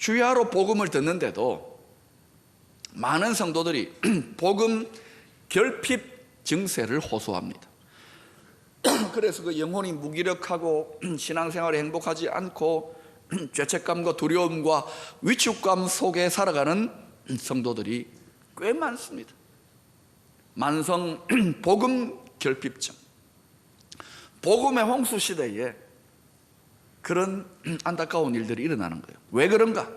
주야로 복음을 듣는데도 많은 성도들이 복음 결핍 증세를 호소합니다. 그래서 그 영혼이 무기력하고 신앙생활에 행복하지 않고 죄책감과 두려움과 위축감 속에 살아가는 성도들이 꽤 많습니다. 만성 복음 결핍증, 복음의 홍수 시대에 그런 안타까운 일들이 일어나는 거예요. 왜 그런가?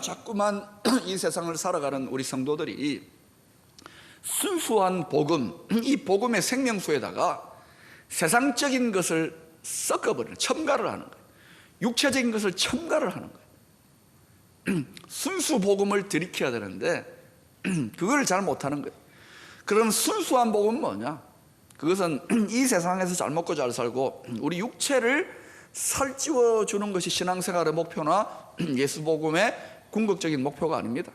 자꾸만 이 세상을 살아가는 우리 성도들이 순수한 복음, 이 복음의 생명수에다가 세상적인 것을 섞어버리는, 첨가를 하는 거예요. 육체적인 것을 첨가를 하는 거예요. 순수 복음을 들이켜야 되는데 그걸 잘 못하는 거예요. 그럼 순수한 복음은 뭐냐? 그것은 이 세상에서 잘 먹고 잘 살고 우리 육체를 살찌워 주는 것이 신앙생활의 목표나 예수 복음의 궁극적인 목표가 아닙니다.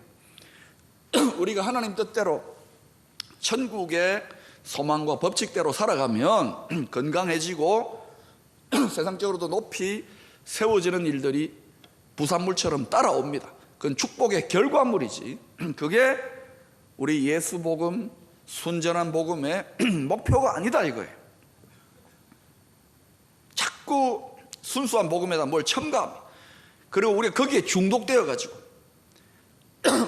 우리가 하나님 뜻대로 천국의 소망과 법칙대로 살아가면 건강해지고 세상적으로도 높이 세워지는 일들이 부산물처럼 따라옵니다. 그건 축복의 결과물이지 그게 우리 예수 복음, 순전한 복음의 목표가 아니다 이거예요. 자꾸 순수한 복음에다 뭘 첨가합니다. 그리고 우리가 거기에 중독되어 가지고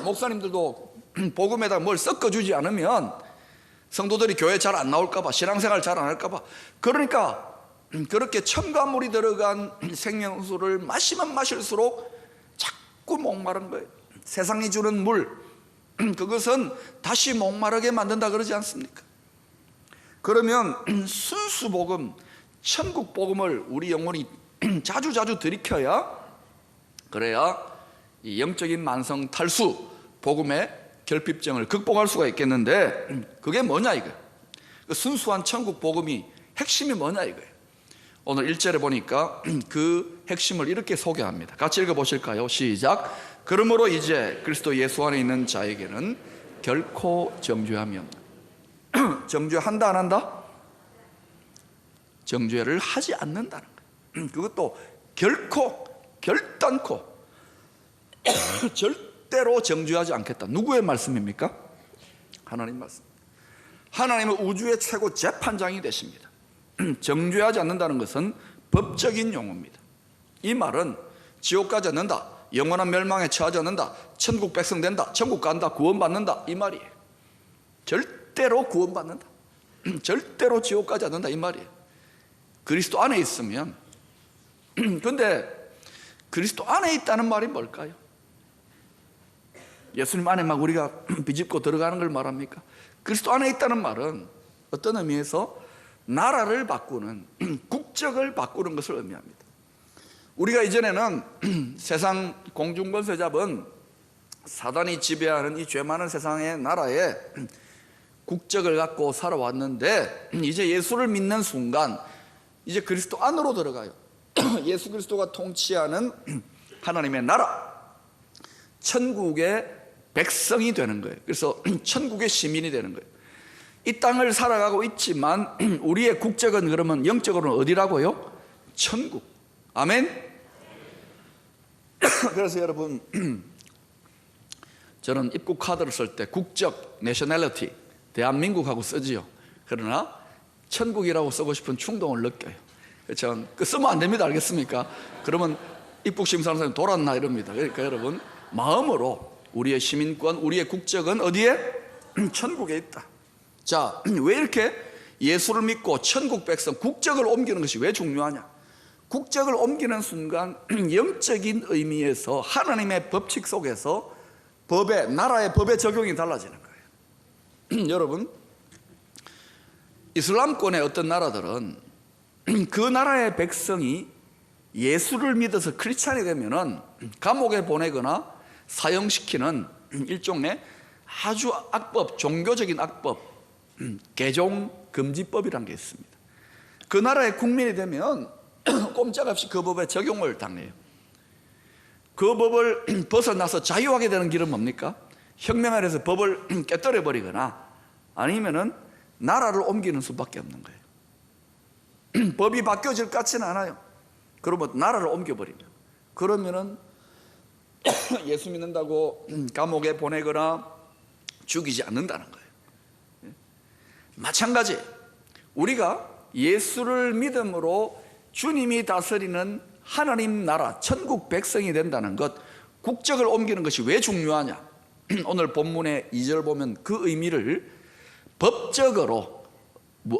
목사님들도 복음에다 뭘 섞어주지 않으면 성도들이 교회 잘 안 나올까 봐, 신앙생활 잘 안 할까 봐, 그러니까 그렇게 첨가물이 들어간 생명수를 마시면 마실수록 자꾸 목마른 거예요. 세상이 주는 물, 그것은 다시 목마르게 만든다 그러지 않습니까? 그러면 순수 복음, 천국 복음을 우리 영혼이 자주자주 들이켜야, 그래야 이 영적인 만성 탈수, 복음의 결핍증을 극복할 수가 있겠는데, 그게 뭐냐 이거예요. 그 순수한 천국 복음이 핵심이 뭐냐 이거예요. 오늘 1절에 보니까 그 핵심을 이렇게 소개합니다. 같이 읽어보실까요? 시작. 그러므로 이제 그리스도 예수 안에 있는 자에게는 결코 정죄함이 없다. 정죄한다 안 한다? 정죄를 하지 않는다는 거예요. 그것도 결코, 결단코 절대로 정죄하지 않겠다. 누구의 말씀입니까? 하나님 말씀. 하나님은 우주의 최고 재판장이 되십니다. 정죄하지 않는다는 것은 법적인 용어입니다. 이 말은 지옥 가지 않는다, 영원한 멸망에 처하지 않는다, 천국 백성 된다, 천국 간다, 구원받는다, 이 말이에요. 절대로 구원받는다, 절대로 지옥 가지 않는다, 이 말이에요. 그리스도 안에 있으면. 근데 그리스도 안에 있다는 말이 뭘까요? 예수님 안에 막 우리가 비집고 들어가는 걸 말합니까? 그리스도 안에 있다는 말은 어떤 의미에서 나라를 바꾸는, 국적을 바꾸는 것을 의미합니다. 우리가 이전에는 세상 공중권세 잡은 사단이 지배하는 이 죄 많은 세상의 나라에 국적을 갖고 살아왔는데, 이제 예수를 믿는 순간 이제 그리스도 안으로 들어가요. 예수 그리스도가 통치하는 하나님의 나라, 천국의 백성이 되는 거예요. 그래서 천국의 시민이 되는 거예요. 이 땅을 살아가고 있지만 우리의 국적은 그러면 영적으로는 어디라고요? 천국. 아멘. 그래서 여러분, 저는 입국 카드를 쓸 때 국적, nationality, 대한민국하고 쓰지요. 그러나 천국이라고 쓰고 싶은 충동을 느껴요. 그렇죠? 그 쓰면 안 됩니다. 알겠습니까? 그러면 입국 심사하는 사람이 돌았나 이럽니다. 그러니까 여러분, 마음으로 우리의 시민권, 우리의 국적은 어디에? 천국에 있다. 자, 왜 이렇게 예수를 믿고 천국 백성, 국적을 옮기는 것이 왜 중요하냐? 국적을 옮기는 순간 영적인 의미에서 하나님의 법칙 속에서 법의, 나라의 법의 적용이 달라지는 거예요. 여러분, 이슬람권의 어떤 나라들은 그 나라의 백성이 예수를 믿어서 크리스찬이 되면은 감옥에 보내거나 사형시키는 일종의 아주 악법, 종교적인 악법, 개종금지법이라는 게 있습니다. 그 나라의 국민이 되면 꼼짝없이 그 법에 적용을 당해요. 그 법을 벗어나서 자유하게 되는 길은 뭡니까? 혁명을 해서 법을 깨뜨려 버리거나 아니면은 나라를 옮기는 수밖에 없는 거예요. 법이 바뀌어질 것 같지는 않아요. 그러면 나라를 옮겨버리면, 그러면은 예수 믿는다고 감옥에 보내거나 죽이지 않는다는 거예요. 마찬가지, 우리가 예수를 믿음으로 주님이 다스리는 하나님 나라 천국 백성이 된다는 것, 국적을 옮기는 것이 왜 중요하냐? 오늘 본문의 2절 보면 그 의미를 법적으로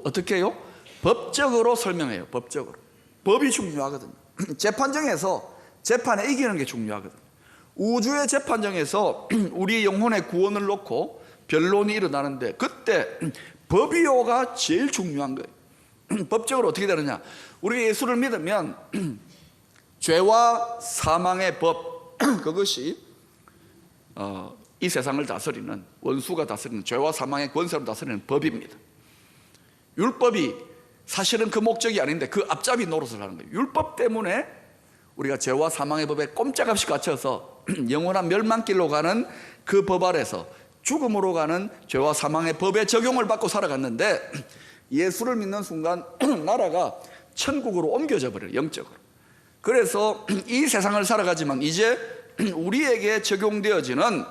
어떻게 해요? 법적으로 설명해요. 법적으로. 법이 중요하거든요. 재판정에서 재판에 이기는 게 중요하거든요. 우주의 재판정에서 우리 영혼의 구원을 놓고 변론이 일어나는데 그때 법이요가 제일 중요한 거예요. 법적으로 어떻게 되느냐? 우리가 예수를 믿으면 죄와 사망의 법, 그것이 이 세상을 다스리는, 원수가 다스리는, 죄와 사망의 권세로 다스리는 법입니다. 율법이 사실은 그 목적이 아닌데 그 앞잡이 노릇을 하는 거예요. 율법 때문에 우리가 죄와 사망의 법에 꼼짝없이 갇혀서 영원한 멸망길로 가는 그 법 아래서 죽음으로 가는 죄와 사망의 법의 적용을 받고 살아갔는데, 예수를 믿는 순간 나라가 천국으로 옮겨져 버려요. 영적으로. 그래서 이 세상을 살아가지만 이제 우리에게 적용되어지는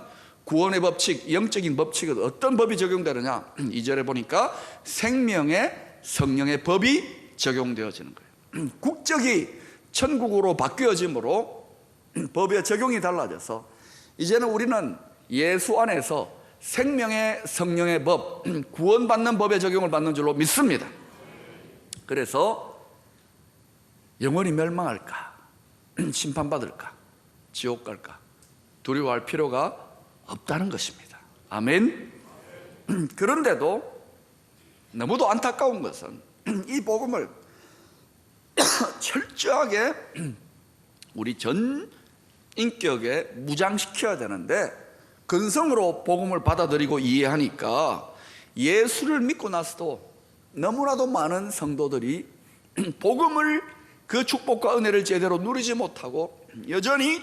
구원의 법칙, 영적인 법칙은 어떤 법이 적용되느냐? 2절에 보니까 생명의 성령의 법이 적용되어지는 거예요. 국적이 천국으로 바뀌어짐으로 법의 적용이 달라져서 이제는 우리는 예수 안에서 생명의 성령의 법, 구원받는 법의 적용을 받는 줄로 믿습니다. 그래서 영원히 멸망할까? 심판받을까? 지옥 갈까? 두려워할 필요가 없다는 것입니다. 아멘. 그런데도 너무도 안타까운 것은 이 복음을 철저하게 우리 전 인격에 무장시켜야 되는데, 근성으로 복음을 받아들이고 이해하니까 예수를 믿고 나서도 너무나도 많은 성도들이 복음을, 그 축복과 은혜를 제대로 누리지 못하고 여전히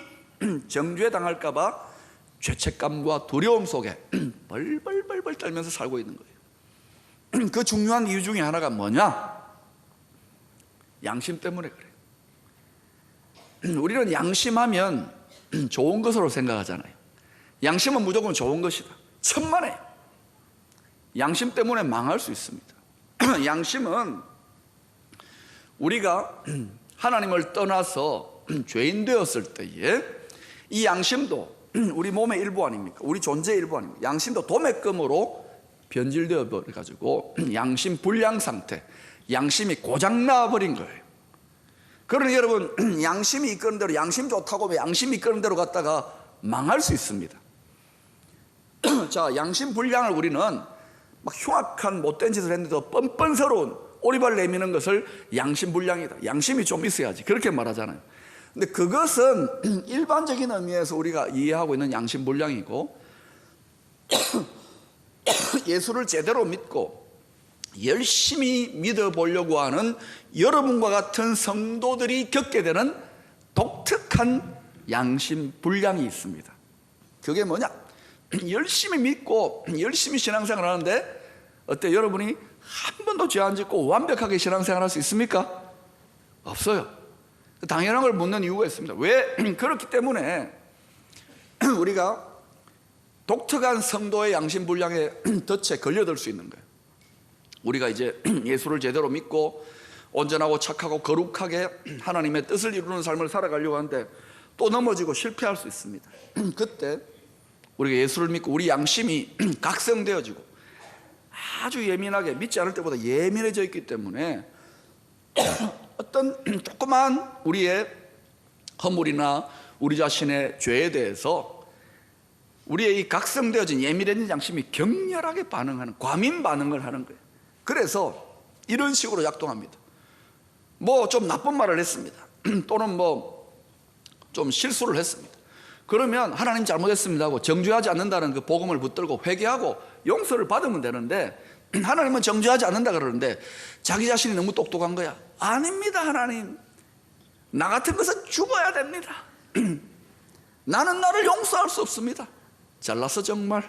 정죄 당할까 봐 죄책감과 두려움 속에 벌벌벌벌 떨면서 살고 있는 거예요. 그 중요한 이유 중에 하나가 뭐냐? 양심 때문에 그래요. 우리는 양심하면 좋은 것으로 생각하잖아요. 양심은 무조건 좋은 것이다. 천만에요. 양심 때문에 망할 수 있습니다. 양심은 우리가 하나님을 떠나서 죄인 되었을 때에 이 양심도 우리 몸의 일부 아닙니까? 우리 존재의 일부 아닙니까? 양심도 도매금으로 변질되어 버려가지고 양심 불량 상태, 양심이 고장나 버린 거예요. 그러니 여러분, 양심이 이끄는 대로, 양심 좋다고 왜 양심이 이끄는 대로 갔다가 망할 수 있습니다. 자, 양심 불량을 우리는 막 흉악한 못된 짓을 했는데도 뻔뻔스러운 오리발 내미는 것을 양심 불량이다, 양심이 좀 있어야지, 그렇게 말하잖아요. 근데 그것은 일반적인 의미에서 우리가 이해하고 있는 양심 불량이고, 예수를 제대로 믿고 열심히 믿어보려고 하는 여러분과 같은 성도들이 겪게 되는 독특한 양심 불량이 있습니다. 그게 뭐냐? 열심히 믿고 열심히 신앙생활 하는데 어때? 여러분이 한 번도 죄 안 짓고 완벽하게 신앙생활 할 수 있습니까? 없어요. 당연한 걸 묻는 이유가 있습니다. 왜? 그렇기 때문에 우리가 독특한 성도의 양심 불량에 덫에 걸려들 수 있는 거예요. 우리가 이제 예수를 제대로 믿고 온전하고 착하고 거룩하게 하나님의 뜻을 이루는 삶을 살아가려고 하는데 또 넘어지고 실패할 수 있습니다. 그때 우리가 예수를 믿고 우리 양심이 각성되어지고 아주 예민하게, 믿지 않을 때보다 예민해져 있기 때문에 어떤 조그만 우리의 허물이나 우리 자신의 죄에 대해서 우리의 이 각성되어진 예민해진 양심이 격렬하게 반응하는, 과민 반응을 하는 거예요. 그래서 이런 식으로 작동합니다. 뭐 좀 나쁜 말을 했습니다. 또는 뭐 좀 실수를 했습니다. 그러면 하나님 잘못했습니다 하고 정죄하지 않는다는 그 복음을 붙들고 회개하고 용서를 받으면 되는데, 하나님은 정죄하지 않는다 그러는데 자기 자신이 너무 똑똑한 거야. 아닙니다. 하나님, 나 같은 것은 죽어야 됩니다. 나는 나를 용서할 수 없습니다. 잘났어 정말.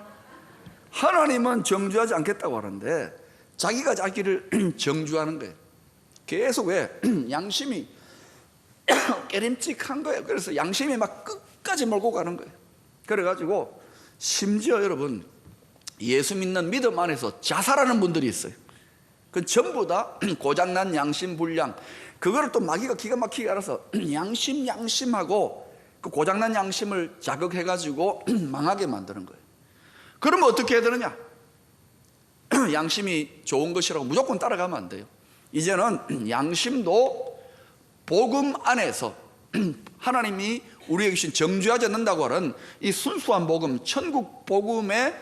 하나님은 정죄하지 않겠다고 하는데 자기가 자기를 정죄하는 거예요. 계속. 왜? 양심이 깨림칙한 거예요. 그래서 양심이 막 끝까지 몰고 가는 거예요. 그래가지고 심지어 여러분, 예수 믿는 믿음 안에서 자살하는 분들이 있어요. 그 전부 다 고장난 양심 불량, 그거를 또 마귀가 기가 막히게 알아서 양심하고 그 고장난 양심을 자극해가지고 망하게 만드는 거예요. 그러면 어떻게 해야 되느냐? 양심이 좋은 것이라고 무조건 따라가면 안 돼요. 이제는 양심도 복음 안에서 하나님이 우리에게 주신 정죄하지 않는다고 하는 이 순수한 복음, 천국 복음의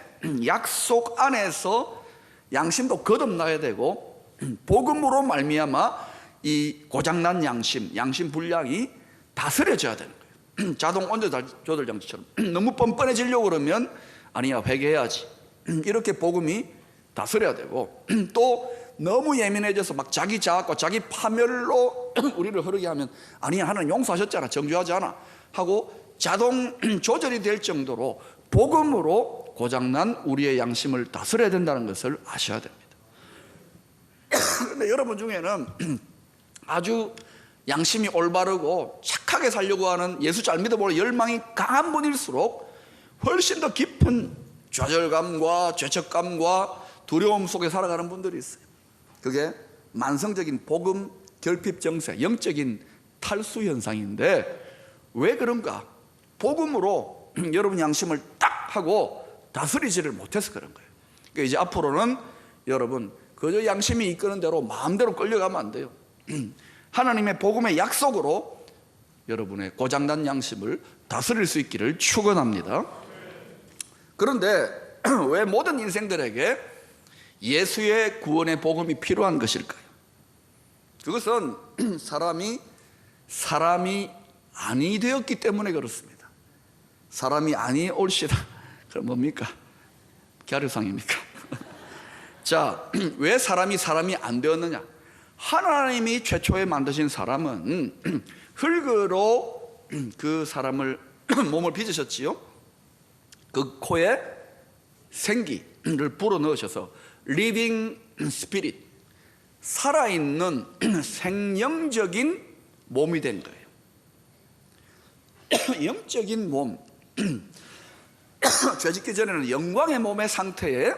약속 안에서 양심도 거듭나야 되고, 복음으로 말미암아 이 고장난 양심 불량이 다스려져야 되는 거예요. 자동 온도 조절 장치처럼 너무 뻔뻔해지려고 그러면 아니야, 회개해야지, 이렇게 복음이 다스려야 되고, 또 너무 예민해져서 막 자기 자학과 자기 파멸로 우리를 흐르게 하면 아니야, 하나님 용서하셨잖아, 정죄하지 않아 하고 자동 조절이 될 정도로 복음으로 고장난 우리의 양심을 다스려야 된다는 것을 아셔야 됩니다. 그런데 여러분 중에는 아주 양심이 올바르고 착하게 살려고 하는, 예수 잘 믿어보려 열망이 강한 분일수록 훨씬 더 깊은 좌절감과 죄책감과 두려움 속에 살아가는 분들이 있어요. 그게 만성적인 복음 결핍 정세, 영적인 탈수 현상인데, 왜 그런가? 복음으로 여러분 양심을 딱 하고 다스리지를 못해서 그런 거예요. 그러니까 이제 앞으로는 여러분 그저 양심이 이끄는 대로 마음대로 끌려가면 안 돼요. 하나님의 복음의 약속으로 여러분의 고장난 양심을 다스릴 수 있기를 축원합니다. 그런데 왜 모든 인생들에게 예수의 구원의 복음이 필요한 것일까요? 그것은 사람이 아니 되었기 때문에 그렇습니다. 사람이 아니 옳시다. 그럼 뭡니까? 갸류상입니까? 자, 왜 사람이 안 되었느냐? 하나님이 최초에 만드신 사람은 흙으로 그 사람을 몸을 빚으셨지요. 그 코에 생기를 불어넣으셔서 living spirit, 살아있는 생명적인 몸이 된 거예요. 영적인 몸, 죄 짓기 전에는 영광의 몸의 상태에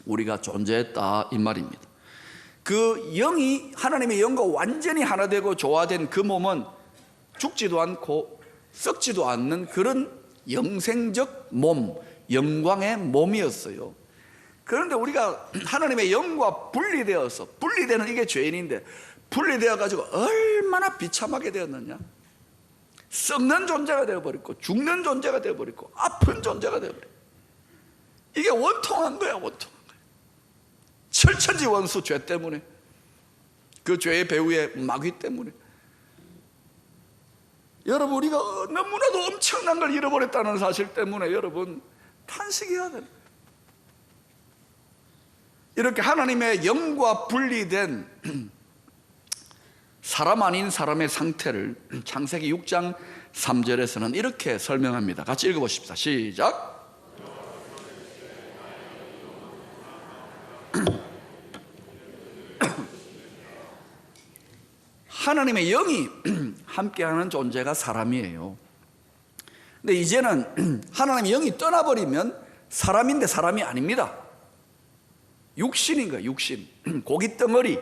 우리가 존재했다 이 말입니다. 그 영이, 하나님의 영과 완전히 하나 되고 조화된 그 몸은 죽지도 않고 썩지도 않는 그런 영생적 몸, 영광의 몸이었어요. 그런데 우리가 하나님의 영과 분리되는 이게 죄인인데, 분리되어 가지고 얼마나 비참하게 되었느냐. 썩는 존재가 되어버렸고, 죽는 존재가 되어버렸고, 아픈 존재가 되어버렸고, 이게 원통한 거야, 원통한 거야. 철천지 원수, 죄 때문에, 그 죄의 배후의 마귀 때문에. 여러분, 우리가 너무나도 엄청난 걸 잃어버렸다는 사실 때문에 여러분 탄식해야 돼요. 이렇게 하나님의 영과 분리된 사람 아닌 사람의 상태를 창세기 6장 3절에서는 이렇게 설명합니다. 같이 읽어보십시다. 시작. 하나님의 영이 함께하는 존재가 사람이에요. 근데 이제는 하나님의 영이 떠나버리면 사람인데 사람이 아닙니다. 육신인 거예요. 육신, 고깃덩어리,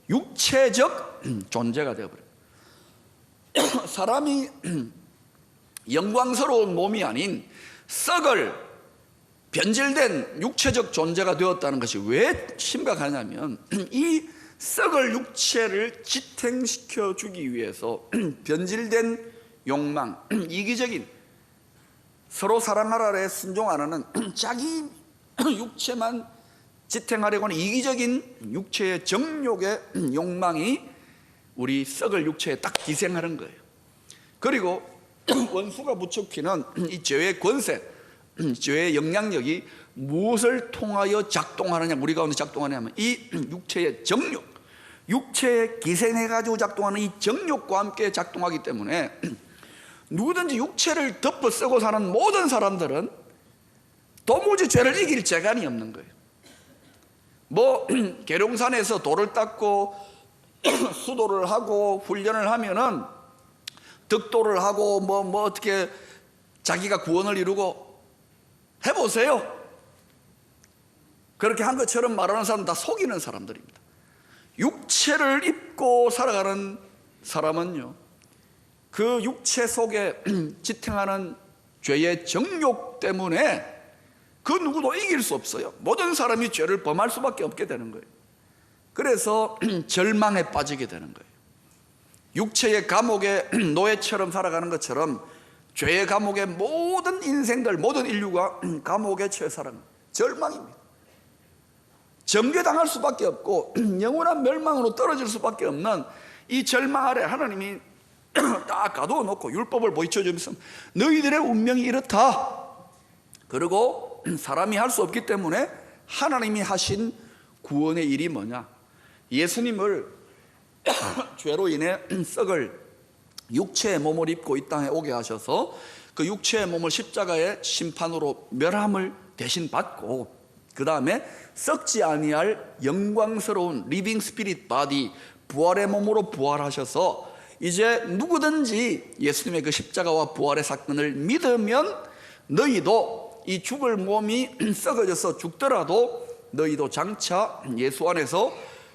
육체적 존재가 되어버려요. 사람이 영광스러운 몸이 아닌 썩을 변질된 육체적 존재가 되었다는 것이 왜 심각하냐면, 이 썩을 육체를 지탱시켜 주기 위해서 변질된 욕망, 이기적인, 서로 사랑하라에 순종 안 하는 자기 육체만 지탱하려고 하는 이기적인 육체의 정욕의 욕망이 우리 썩을 육체에 딱 기생하는 거예요. 그리고 원수가 부추기는 이 죄의 권세, 죄의 영향력이 무엇을 통하여 작동하느냐, 우리 가운데 작동하냐면 이 육체의 정욕, 육체에 기생해가지고 작동하는 이 정욕과 함께 작동하기 때문에 누구든지 육체를 덮어 쓰고 사는 모든 사람들은 도무지 죄를 이길 재간이 없는 거예요. 뭐 계룡산에서 돌을 닦고 수도를 하고 훈련을 하면은 득도를 하고 뭐 어떻게 자기가 구원을 이루고 해보세요. 그렇게 한 것처럼 말하는 사람은 다 속이는 사람들입니다. 육체를 입고 살아가는 사람은요, 그 육체 속에 지탱하는 죄의 정욕 때문에 그 누구도 이길 수 없어요. 모든 사람이 죄를 범할 수밖에 없게 되는 거예요. 그래서 절망에 빠지게 되는 거예요. 육체의 감옥의 노예처럼 살아가는 것처럼 죄의 감옥의 모든 인생들, 모든 인류가 감옥에 처해 살아가는 절망입니다. 정죄당할 수밖에 없고 영원한 멸망으로 떨어질 수밖에 없는 이 절망 아래 하나님이 딱 가두어 놓고 율법을 보여주면서 너희들의 운명이 이렇다. 그리고 사람이 할 수 없기 때문에 하나님이 하신 구원의 일이 뭐냐? 예수님을 죄로 인해 썩을 육체의 몸을 입고 이 땅에 오게 하셔서 그 육체의 몸을 십자가의 심판으로 멸함을 대신 받고, 그 다음에 썩지 아니할 영광스러운 리빙 스피릿 바디, 부활의 몸으로 부활하셔서 이제 누구든지 예수님의 그 십자가와 부활의 사건을 믿으면 너희도 이 죽을 몸이 썩어져서 죽더라도 너희도 장차 예수 안에서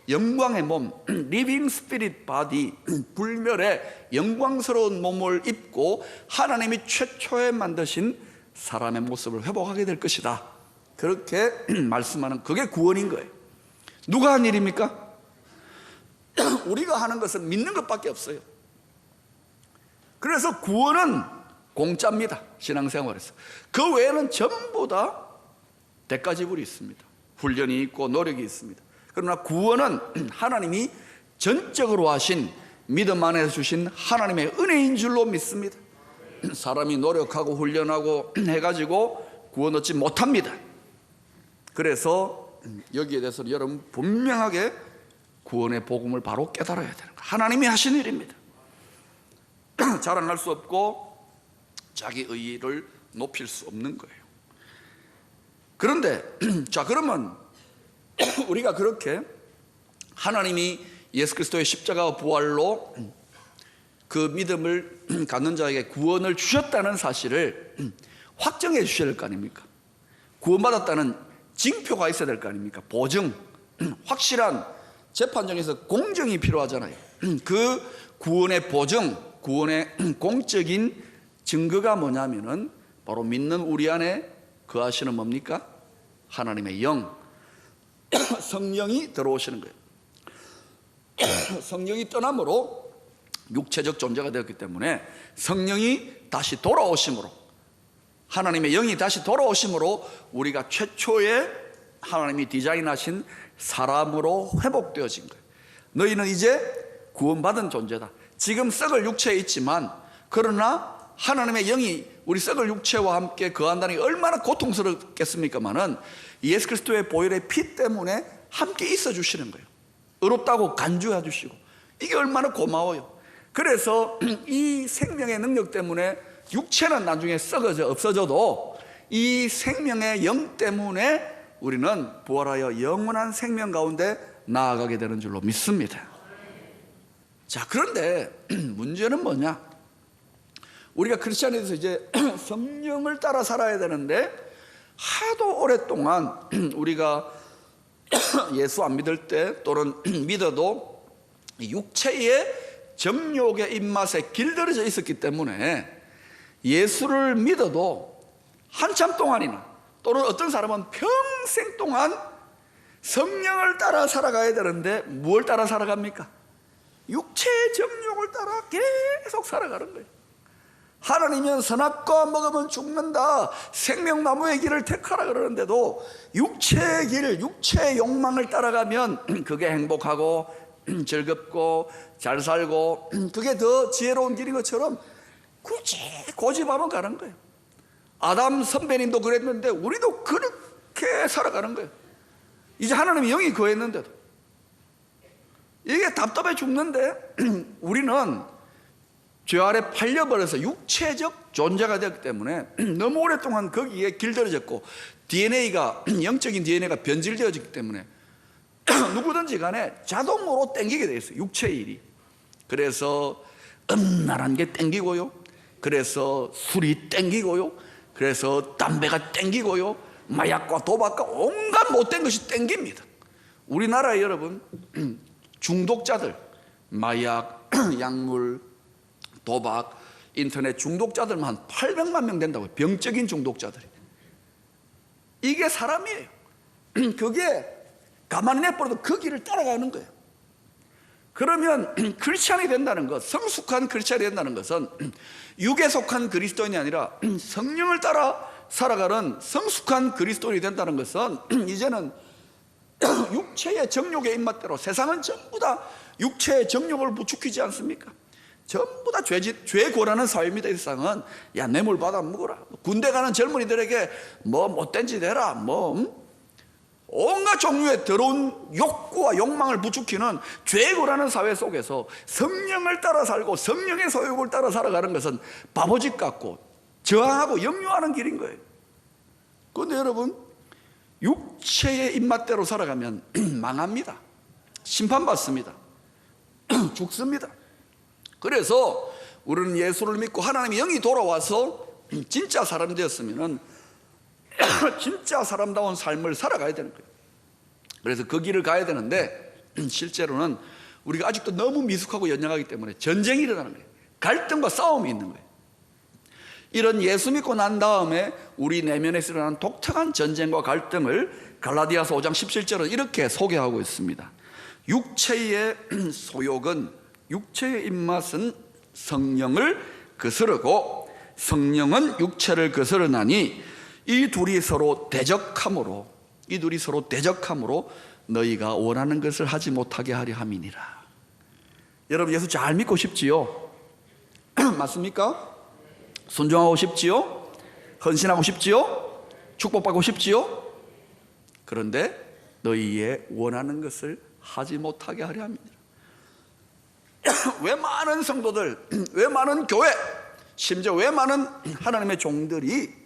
영광의 몸, 리빙 스피릿 바디, 불멸의 영광스러운 몸을 입고 하나님이 최초에 만드신 사람의 모습을 회복하게 될 것이다. 그렇게 말씀하는, 그게 구원인 거예요. 누가 한 일입니까? 우리가 하는 것은 믿는 것밖에 없어요. 그래서 구원은 공짜입니다. 신앙생활에서. 그 외에는 전부 다 대가 지불이 있습니다. 훈련이 있고 노력이 있습니다. 그러나 구원은 하나님이 전적으로 하신, 믿음 안에서 주신 하나님의 은혜인 줄로 믿습니다. 사람이 노력하고 훈련하고 해가지고 구원 얻지 못합니다. 그래서 여기에 대해서 여러분 분명하게 구원의 복음을 바로 깨달아야 되는 거예요. 하나님이 하신 일입니다. 자랑할 수 없고 자기 의의를 높일 수 없는 거예요. 그런데 자, 그러면 우리가 그렇게 하나님이 예수 그리스도의 십자가와 부활로 그 믿음을 갖는 자에게 구원을 주셨다는 사실을 확정해 주셔야 될 거 아닙니까? 구원받았다는 징표가 있어야 될 거 아닙니까? 보증, 확실한 재판정에서 공정이 필요하잖아요. 그 구원의 보증, 구원의 공적인 증거가 뭐냐면은 바로 믿는 우리 안에 거하시는 뭡니까? 하나님의 영, 성령이 들어오시는 거예요. 성령이 떠남으로 육체적 존재가 되었기 때문에 성령이 다시 돌아오심으로, 하나님의 영이 다시 돌아오심으로 우리가 최초의 하나님이 디자인하신 사람으로 회복되어진 거예요. 너희는 이제 구원받은 존재다. 지금 썩을 육체에 있지만, 그러나 하나님의 영이 우리 썩을 육체와 함께 거한다는 게 얼마나 고통스럽겠습니까마는 예수 그리스도의 보혈의 피 때문에 함께 있어 주시는 거예요. 의롭다고 간주해 주시고, 이게 얼마나 고마워요. 그래서 이 생명의 능력 때문에 육체는 나중에 썩어져 없어져도 이 생명의 영 때문에 우리는 부활하여 영원한 생명 가운데 나아가게 되는 줄로 믿습니다. 자, 그런데 문제는 뭐냐? 우리가 크리스찬에 대해서 이제 성령을 따라 살아야 되는데, 하도 오랫동안 우리가 예수 안 믿을 때 또는 믿어도 육체의 정욕의 입맛에 길들여져 있었기 때문에 예수를 믿어도 한참 동안이나, 또는 어떤 사람은 평생 동안 성령을 따라 살아가야 되는데 무엇을 따라 살아갑니까? 육체의 정욕을 따라 계속 살아가는 거예요. 하나님은 선악과 먹으면 죽는다, 생명나무의 길을 택하라 그러는데도 육체의 길, 육체의 욕망을 따라가면 그게 행복하고 즐겁고 잘 살고 그게 더 지혜로운 길인 것처럼 굳이 고집하면 가는 거예요. 아담 선배님도 그랬는데 우리도 그렇게 살아가는 거예요. 이제 하나님의 영이 거했는데도 이게 답답해 죽는데 우리는 죄 아래 팔려버려서 육체적 존재가 되었기 때문에 너무 오랫동안 거기에 길들여졌고, DNA가, 영적인 DNA가 변질되어졌기 때문에 누구든지 간에 자동으로 땡기게 되어 있어요, 육체의 일이. 그래서 음란한 게 땡기고요, 그래서 술이 땡기고요, 그래서 담배가 땡기고요, 마약과 도박과 온갖 못된 것이 땡깁니다. 우리나라에 여러분 중독자들, 마약, 약물, 도박, 인터넷 중독자들만 한 800만 명 된다고요. 병적인 중독자들이. 이게 사람이에요. 그게 가만히 내버려도 그 길을 따라가는 거예요. 그러면 크리스찬이 된다는 것, 성숙한 크리스찬이 된다는 것은 육에 속한 그리스도인이 아니라 성령을 따라 살아가는 성숙한 그리스도인이 된다는 것은 이제는 육체의 정욕의 입맛대로, 세상은 전부 다 육체의 정욕을 부추기지 않습니까? 전부 다 죄 고라는 사회입니다. 이 세상은. 야, 뇌물 받아 먹어라. 군대 가는 젊은이들에게 뭐 못된 짓 해라. 온갖 종류의 더러운 욕구와 욕망을 부추기는 죄 고라는 사회 속에서 성령을 따라 살고 성령의 소욕을 따라 살아가는 것은 바보짓 같고 저항하고 역류하는 길인 거예요. 그런데 여러분, 육체의 입맛대로 살아가면 망합니다. 심판받습니다. 죽습니다. 그래서 우리는 예수를 믿고 하나님의 영이 돌아와서 진짜 사람 되었으면 진짜 사람다운 삶을 살아가야 되는 거예요. 그래서 그 길을 가야 되는데 실제로는 우리가 아직도 너무 미숙하고 연약하기 때문에 전쟁이 일어나는 거예요. 갈등과 싸움이 있는 거예요. 이런 예수 믿고 난 다음에 우리 내면에서 일어나는 독특한 전쟁과 갈등을 갈라디아서 5장 17절은 이렇게 소개하고 있습니다. 육체의 소욕은, 육체의 입맛은 성령을 거스르고 성령은 육체를 거스르나니 이 둘이 서로 대적함으로 너희가 원하는 것을 하지 못하게 하려 함이니라. 여러분, 예수 잘 믿고 싶지요? 맞습니까? 순종하고 싶지요? 헌신하고 싶지요? 축복받고 싶지요? 그런데 너희의 원하는 것을 하지 못하게 하려 합니다. 왜 많은 성도들, 왜 많은 교회, 심지어 왜 많은 하나님의 종들이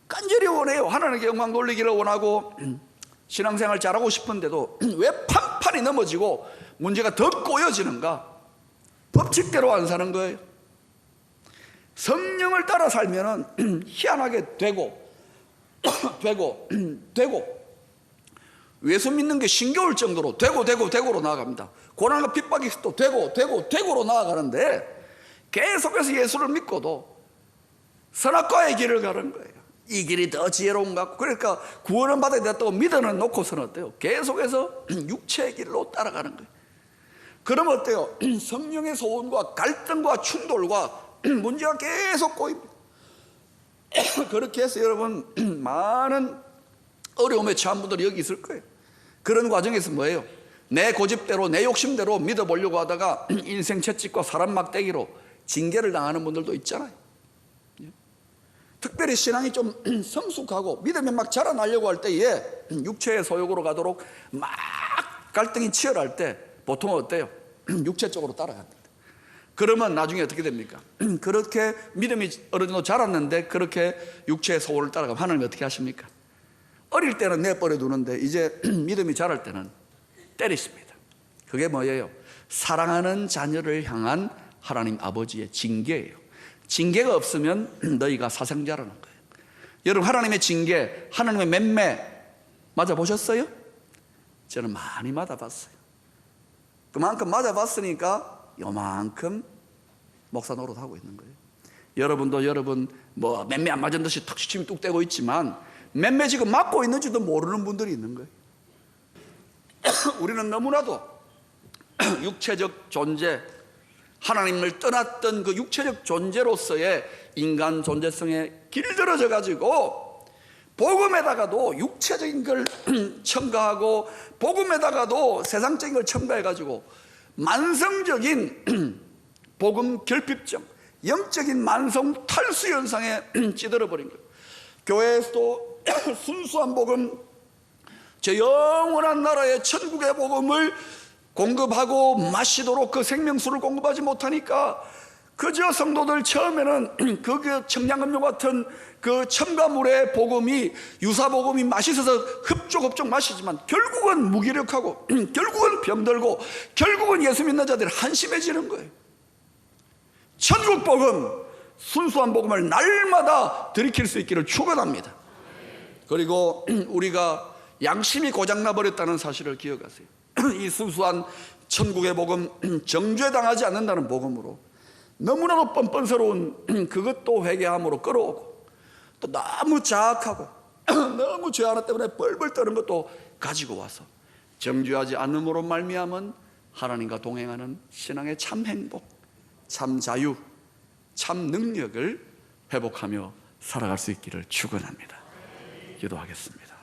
간절히 원해요. 하나님께 영광 돌리기를 원하고 신앙생활 잘하고 싶은데도 왜 판판이 넘어지고 문제가 더 꼬여지는가? 법칙대로 안 사는 거예요. 성령을 따라 살면은 희한하게 되고 예수 믿는 게 싱거울 정도로 되고로 나아갑니다. 고난과 핍박이 또 되고로 나아가는데 계속해서 예수를 믿고도 선악과의 길을 가는 거예요. 이 길이 더 지혜로운 것 같고, 그러니까 구원은 받아야 됐다고 믿어는 놓고서는 어때요? 계속해서 육체의 길로 따라가는 거예요. 그러면 어때요? 성령의 소원과 갈등과 충돌과 문제가 계속 꼬입니다. 그렇게 해서 여러분 많은 어려움에 처한 분들이 여기 있을 거예요. 그런 과정에서 뭐예요? 내 고집대로 내 욕심대로 믿어보려고 하다가 인생 채찍과 사람 막대기로 징계를 당하는 분들도 있잖아요. 특별히 신앙이 좀 성숙하고 믿음이 막 자라나려고 할 때에 육체의 소욕으로 가도록 막 갈등이 치열할 때 보통 어때요? 육체 쪽으로 따라갑니다. 그러면 나중에 어떻게 됩니까? 그렇게 믿음이 어느 정도 자랐는데 그렇게 육체의 소원을 따라가면 하나님이 어떻게 하십니까? 어릴 때는 내버려 두는데 이제 믿음이 자랄 때는 때리십니다. 그게 뭐예요? 사랑하는 자녀를 향한 하나님 아버지의 징계예요. 징계가 없으면 너희가 사생자라는 거예요. 여러분, 하나님의 징계, 하나님의 맴매 맞아보셨어요? 저는 많이 맞아봤어요. 그만큼 맞아봤으니까 요만큼 목사 노릇하고 있는 거예요. 여러분도 여러분 뭐 맴매 안 맞은 듯이 턱시침이 뚝 떼고 있지만 맴매 지금 맞고 있는지도 모르는 분들이 있는 거예요. 우리는 너무나도 육체적 존재, 하나님을 떠났던 그 육체적 존재로서의 인간 존재성에 길들어져 가지고 복음에다가도 육체적인 걸 첨가하고 복음에다가도 세상적인 걸 첨가해 가지고 만성적인 복음 결핍증, 영적인 만성 탈수 현상에 찌들어 버린 거예요. 교회에서도 순수한 복음, 저 영원한 나라의 천국의 복음을 공급하고 마시도록 그 생명수를 공급하지 못하니까 그저 성도들 처음에는 그 청량음료 같은 그 첨가물의 복음이, 유사복음이 맛있어서 흡족흡족 마시지만 결국은 무기력하고 결국은 병들고 결국은 예수 믿는 자들이 한심해지는 거예요. 천국 복음, 순수한 복음을 날마다 들이킬 수 있기를 축원합니다. 그리고 우리가 양심이 고장나 버렸다는 사실을 기억하세요. 이 순수한 천국의 복음, 정죄당하지 않는다는 복음으로 너무나도 뻔뻔스러운 그것도 회개함으로 끌어오고, 또 너무 자학하고 너무 죄 하나 때문에 뻘뻘 떠는 것도 가지고 와서 정죄하지 않음으로 말미암은 하나님과 동행하는 신앙의 참 행복, 참 자유, 참 능력을 회복하며 살아갈 수 있기를 축원합니다. 기도하겠습니다.